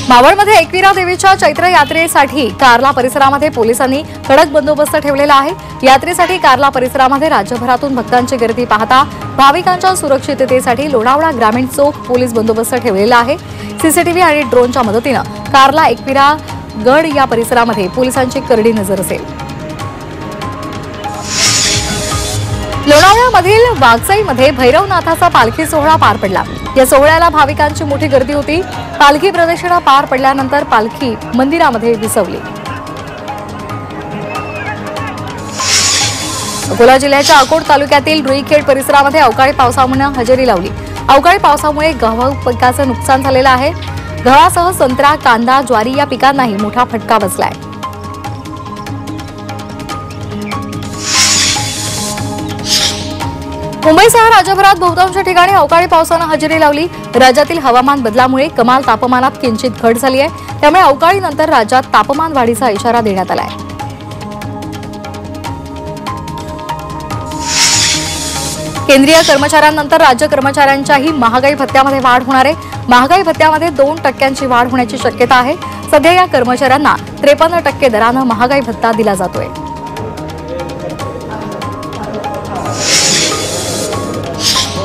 मावळमध्ये एकविरा देवीच्या चैत्र यात्रेसाठी कार्ला परिसरामध्ये पोलिसांनी कडक बंदोबस्त ठेवलेला आहे। यात्रेसाठी कार्ला परिसरामध्ये राज्यभरातून भक्तांची गर्दी पाहता भाविकांच्या सुरक्षिततेसाठी लोणावळा ग्रामीण चोख पोलीस बंदोबस्त ठेवलेला आहे। सीसीटीव्ही आणि ड्रोनच्या मदतीने कार्ला एकविरा गड या परिसरामध्ये पोलिसांची करडी नजर असेल। लोणावळ्यामधील वागसाईमध्ये भैरवनाथाचा पालखी सोहळा पार पडला। या सोहळ्याला भाविकांची मोठी गर्दी होती। पालखी प्रदक्षिणा पार पडल्यानंतर पालखी मंदिरामध्ये विसवली। अकोला जिल्ह्याच्या अकोट तालुक्यातील रुईखेड परिसरामध्ये अवकाळी पावसामुळे हजेरी लावली। अवकाळी पावसामुळे गहू पिकाचं नुकसान झालेलं आहे। गव्हासह संत्रा, कांदा, ज्वारी या पिकांनाही मोठा फटका बसलाय। मुंबईसह राज्यभरात बहुतांश ठिकाणी अवकाळी पावसानं हजेरी लावली। राज्यातील हवामान बदलामुळे कमाल तापमानात किंचित घट झाली आहे। त्यामुळे अवकाळीनंतर राज्यात तापमान वाढीचा इशारा देण्यात आलाय। केंद्रीय कर्मचाऱ्यांनंतर राज्य कर्मचाऱ्यांच्याही महागाई भत्त्यामध्ये वाढ होणार आहे। महागाई भत्त्यामध्ये 2% वाढ होण्याची शक्यता आहे। सध्या या कर्मचाऱ्यांना 53% दरानं महागाई भत्ता दिला जातोय।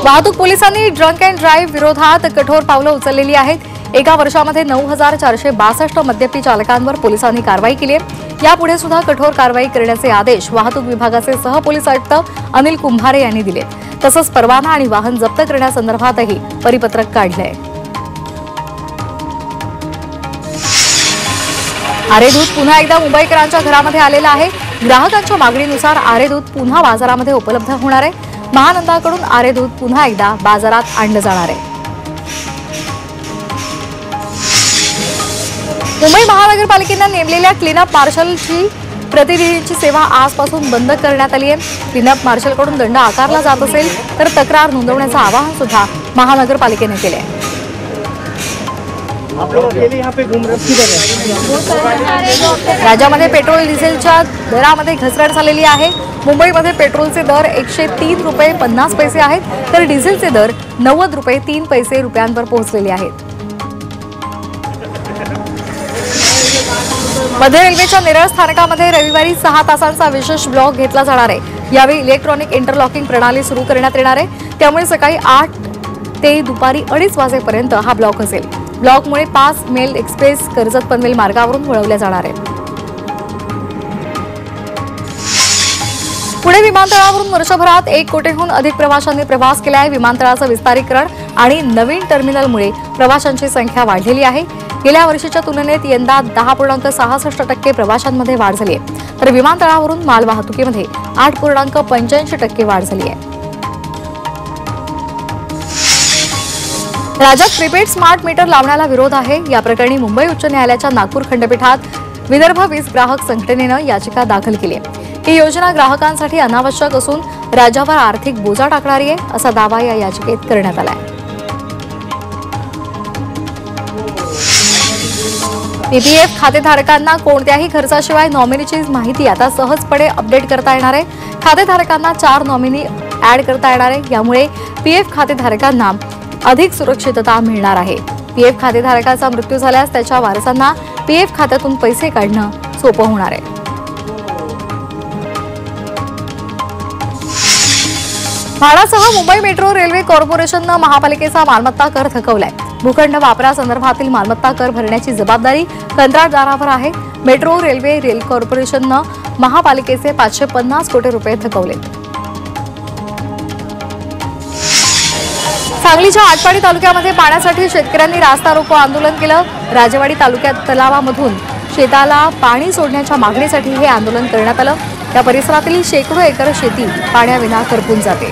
वाहतूक पोलिसांनी ड्रंक अँड ड्राईव्ह विरोधात कठोर पावलं उचललेली आहेत। एका वर्षामध्ये 9462 मद्यपी चालकांवर पोलिसांनी कारवाई केली आहे। यापुढे सुद्धा कठोर कारवाई करण्याचे आदेश वाहतूक विभागाचे सहपोलीस आयुक्त अनिल कुंभारे यांनी दिले। तसंच परवाना आणि वाहन जप्त करण्यासंदर्भातही परिपत्रक काढले। आरे दूध पुन्हा एकदा मुंबईकरांच्या घरामध्ये आलेलं आहे। ग्राहकांच्या मागणीनुसार आरे दूध पुन्हा बाजारामध्ये उपलब्ध होणार आहे। महानंदाकडून आरे दूध पुन्हा एकदा बाजारात आणलं जाणार आहे। मुंबई महानगरपालिकेनं नेमलेल्या क्लीनअप मार्शलची प्रतिनिधींची सेवा आजपासून बंद करण्यात आली आहे। क्लीनअप मार्शलकडून दंड आकारला जात असेल तर तक्रार नोंदवण्याचं आवाहन सुद्धा महानगरपालिकेने केले आहे। राज्यामध्ये पेट्रोल डिझेलच्या दरामध्ये घसरण झालेली आहे। मुंबईमध्ये पेट्रोलचे दर 103 रुपये 50 पैसे आहेत, तर डिझेलचे दर 90 रुपये 3 पैसे रुपयांवर पोहोचलेले आहेत। मध्य रेल्वेच्या नेरळ स्थानकामध्ये रविवारी 6 तासांचा विशेष ब्लॉक घेतला जाणार आहे। यावेळी इलेक्ट्रॉनिक इंटरलॉकिंग प्रणाली सुरू करण्यात येणार आहे। त्यामुळे सकाळी 8 ते दुपारी 2:30 वाजेपर्यंत हा ब्लॉक असेल। ब्लॉकमुळे 5 मेल एक्सप्रेस कर्जत पनवेल मार्गावरून वळवल्या जाणार आहेत। पुणे विमानतळावरून वर्षभरात 1 कोटीहून अधिक प्रवाशांनी प्रवास केला आहे। विमानतळाचं विस्तारीकरण आणि नवीन टर्मिनलमुळे प्रवाशांची संख्या वाढलेली आहे। गेल्या वर्षीच्या तुलनेत यंदा 10.66% प्रवाशांमध्ये वाढ झाली आहे, तर विमानतळावरून माल वाहतुकीमध्ये 8.85% वाढ झाली आहे। राज्यात प्रीपेड स्मार्ट मीटर लावण्याला विरोध आहे। या प्रकरणी मुंबई उच्च न्यायालयाच्या नागपूर खंडपीठात विदर्भ वीज ग्राहक संघटनेनं याचिका दाखल केली आहे। ही योजना ग्राहकांसाठी अनावश्यक असून राज्यावर आर्थिक बोजा टाकणारी आहे, असा दावा या याचिकेत करण्यात आला आहे। पीपीएफ खातेधारकांना कोणत्याही खर्चाशिवाय नॉमिनीची माहिती आता सहजपणे अपडेट करता येणार आहे। खातेधारकांना 4 नॉमिनी ऍड करता येणार आहे। यामुळे पीएफ खातेधारकांना अधिक सुरक्षितता मिळणार आहे। पीएफ खातेधारकाचा मृत्यू झाल्यास त्याच्या वारसांना पीएफ खात्यातून पैसे काढणं सोपं होणार आहे। म्हाडासह मुंबई मेट्रो रेल्वे कॉर्पोरेशननं महापालिकेचा मालमत्ता कर थकवलाय। भूखंड वापरासंदर्भातील मालमत्ता कर भरण्याची जबाबदारी कंत्राटदारावर आहे। मेट्रो रेल्वे रेल कॉर्पोरेशननं महापालिकेचे 550 कोटी रुपये थकवलेत। सांगलीच्या आटपाडी तालुक्यामध्ये पाण्यासाठी शेतकऱ्यांनी रास्ता रोको आंदोलन केलं। राजेवाडी तालुक्यात तलावामधून शेताला पाणी सोडण्याच्या मागणीसाठी हे आंदोलन करण्यात आलं। या परिसरातील शेकडो एकर शेती पाण्याविना करपून जाते।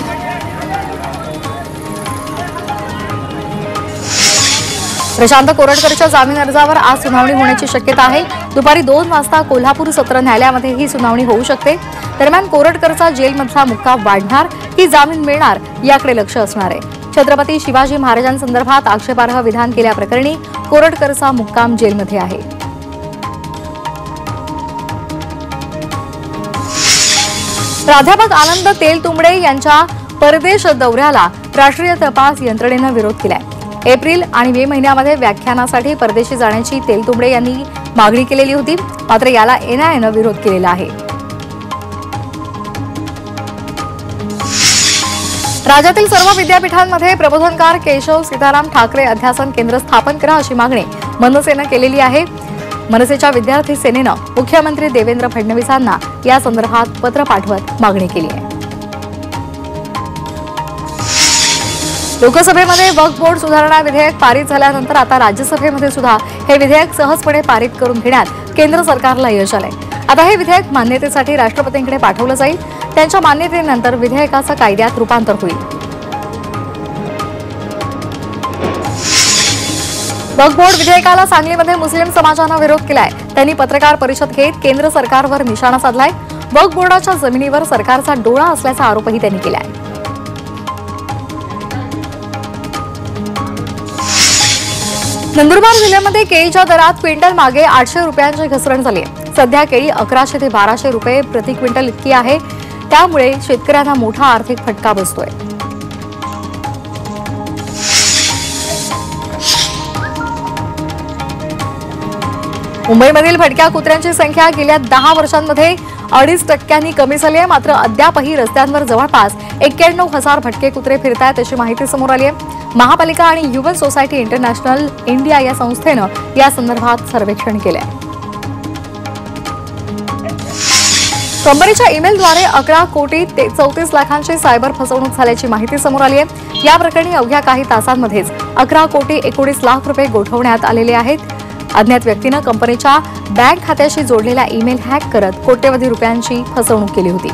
प्रशांत कोरटकरच्या जामीन अर्जावर आज सुनावणी होण्याची शक्यता आहे। दुपारी 2 वाजता कोल्हापूर सत्र न्यायालयामध्ये ही सुनावणी होऊ शकते। दरम्यान कोरटकरचा जेलमधला मुक्काम वाढणार की जामीन मिळणार याकडे लक्ष असणार आहे। छत्रपती शिवाजी महाराजांसंदर्भात आक्षेपार्ह विधान केल्याप्रकरणी कोरटकरचा मुक्काम जेलमध्ये आहे। प्राध्यापक आनंद तेलतुंबडे यांच्या परदेश दौऱ्याला राष्ट्रीय तपास यंत्रणेनं विरोध केलाय। एप्रिल आणि मे महिन्यामध्ये व्याख्यानासाठी परदेशी जाण्याची तेलतुंबडे यांनी मागणी केलेली होती, मात्र याला एनआयएनं विरोध केलेला आहे. राज्यातील सर्व विद्यापीठांमध्ये प्रबोधनकार केशव सीताराम ठाकरे अध्यासन केंद्र स्थापन करा अशी मागणी मनसेनं केलेली आहे. मनसेच्या विद्यार्थी सेनेनं मुख्यमंत्री देवेंद्र फडणवीसांना या संदर्भात पत्र पाठवत मागणी केली आहे. लोकसभेमध्ये वक्फ बोर्ड सुधारणा विधेयक पारित झाल्यानंतर आता राज्यसभेमध्ये सुद्धा हे विधेयक सहजपणे पारित करून घेण्यात केंद्र सरकारला यश आलंय. आता हे विधेयक मान्यतेसाठी राष्ट्रपतींकडे पाठवलं जाईल. त्यांच्या मान्यतेनंतर विधेयकाचं कायद्यात रूपांतर होईल. वक्फ बोर्ड विधेयकाला सांगलीमध्ये मुस्लिम समाजानं विरोध केलाय. त्यांनी पत्रकार परिषद घेत केंद्र सरकारवर निशाणा साधलाय. वक्फ बोर्डाच्या जमिनीवर सरकारचा डोळा असल्याचा आरोपही त्यांनी केलाय. नंदुरबार जिल्ह्यामध्ये केळीच्या दरात क्विंटल मागे 800 रुपयांची घसरण झाली आहे. सध्या केळी 1100 ते 1200 रुपये प्रति क्विंटल इतकी आहे. त्यामुळे शेतकऱ्यांना मोठा आर्थिक फटका बसतोय. मुंबईमधील भटक्या कुत्र्यांची संख्या गेल्या 10 वर्षांमध्ये 2.5% कमी झाली आहे. मात्र अद्यापही रस्त्यांवर जवळपास 91,000 भटके कुत्रे फिरतायत अशी माहिती समोर आली आहे. महापालिका आणि ह्युमन सोसायटी इंटरनॅशनल इंडिया या संस्थेनं या संदर्भात सर्वेक्षण केले आहे. कंपनीच्या ईमेलद्वारे 11 कोटी 34 लाखांची सायबर फसवणूक झाल्याची माहिती समोर आली आहे. या प्रकरणी अवघ्या काही तासांमध्येच 11 कोटी 19 लाख रुपये गोठवण्यात आलेले आहेत. अज्ञात व्यक्तीनं कंपनीच्या बँक खात्याशी जोडलेला ईमेल हॅक करत कोट्यवधी रुपयांची फसवणूक केली होती.